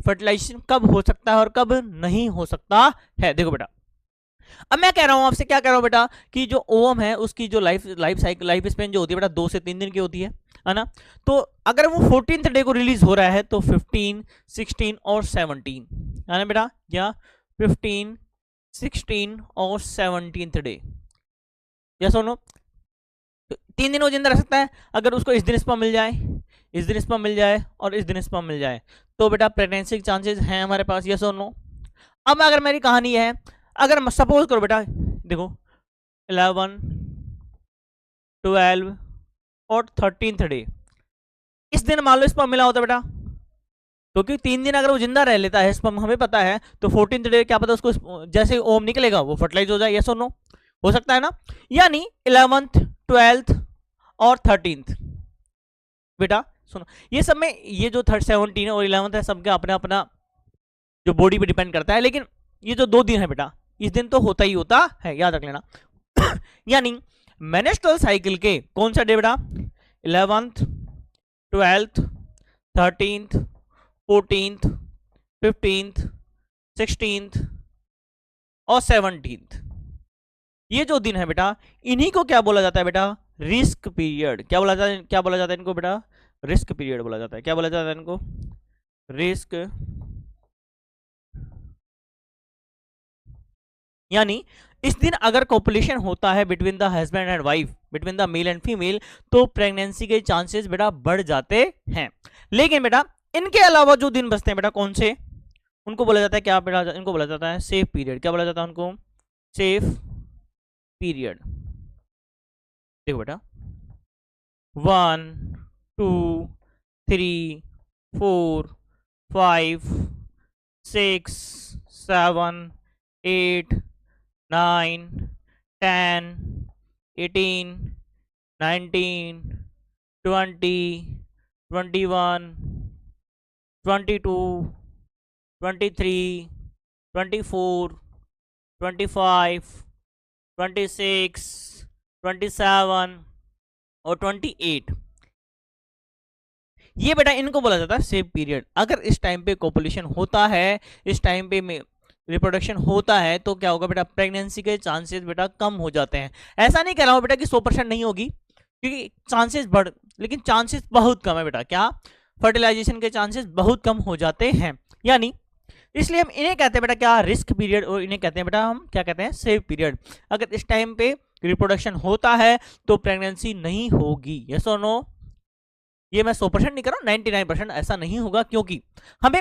Fertilisation कब हो सकता है और कब नहीं हो सकता है। देखो बेटा, अब मैं कह रहा हूं आपसे, क्या कह रहा हूं बेटा, कि जो ओवम है उसकी जो लाइफ साइकिल, लाइफ स्पेन जो होती है बेटा 2 से 3 दिन की होती है ना। तो अगर वो 14th डे को रिलीज हो रहा है तो 15, 16 और 17 है ना बेटा, या 15, 16 और 17th डे, यस और नो। तो 3 दिन वो जिंदा रह सकता है। अगर उसको इस दिन स्पर्म मिल जाए, इस दिन स्पर्म मिल जाए और इस दिन स्पर्म मिल जाए, तो बेटा प्रेगनेंसी के चांसेस हैं हमारे पास, यस और नो। अब अगर मेरी कहानी है, अगर सपोज करो बेटा, देखो 11, 12 और 13th डे, इस दिन मान लो स्पर्म मिला होता बेटा, क्योंकि 3 दिन अगर वो जिंदा रह लेता है स्पर्म, हमें पता है, तो 14th डे क्या पता उसको जैसे ओम निकलेगा वो फर्टिलाइज हो जाए, यस और नो, हो सकता है ना। यानी 11th, 12th और 13th बेटा सुनो, ये सब में ये जो 17 और 11th है सबका अपना अपना जो बॉडी पे डिपेंड करता है, लेकिन ये जो 2 दिन है बेटा, इस दिन तो होता ही होता है, याद रख लेना। यानी मेनेस्ट्रुअल साइकिल के कौन सा डे बेटा, 11th, 12th, 13th, 14th, 15th, 16th और 17th, ये जो दिन है बेटा, इन्हीं को क्या बोला जाता है बेटा, रिस्क पीरियड। क्या बोला जाता है, क्या बोला जाता है इनको बेटा, रिस्क पीरियड बोला जाता है। क्या बोला जाता है इनको, रिस्क। यानी इस दिन अगर कॉपुलेशन होता है between the husband and wife, between the male and female, तो प्रेगनेंसी के चांसेस बेटा बढ़ जाते हैं। लेकिन बेटा इनके अलावा जो दिन बचते हैं बेटा, कौन से, उनको बोला जाता है क्या बेटा, इनको बोला जाता है सेफ पीरियड। क्या बोला जाता है उनको, सेफ पीरियड। देखो बेटा 1, 2, 3, 4, 5, 6, 7, 8, 9, 10, 18, 19, 20, 21, 22, 23, 24, 25, 26, 27 और 28, ये बेटा इनको बोला जाता है सेफ पीरियड। अगर इस टाइम पे पॉपुलेशन होता है, इस टाइम पे रिप्रोडक्शन होता है, तो क्या होगा बेटा, प्रेगनेंसी के चांसेस बेटा कम हो जाते हैं। ऐसा नहीं कह रहा हूं बेटा कि 100% नहीं होगी, क्योंकि चांसेस बढ़, लेकिन चांसेस बहुत कम है बेटा, क्या, फर्टिलाइजेशन के चांसेस बहुत कम हो जाते हैं। यानी इसलिए हम इन्हें कहते हैं बेटा क्या, रिस्क पीरियड, और इन्हें कहते हैं बेटा हम क्या कहते हैं, सेफ पीरियड। अगर इस टाइम पे रिप्रोडक्शन होता है तो प्रेगनेंसी नहीं होगी, यस और नो। ये मैं 100% नहीं कर रहा हूं, 99% ऐसा नहीं होगा, क्योंकि हमें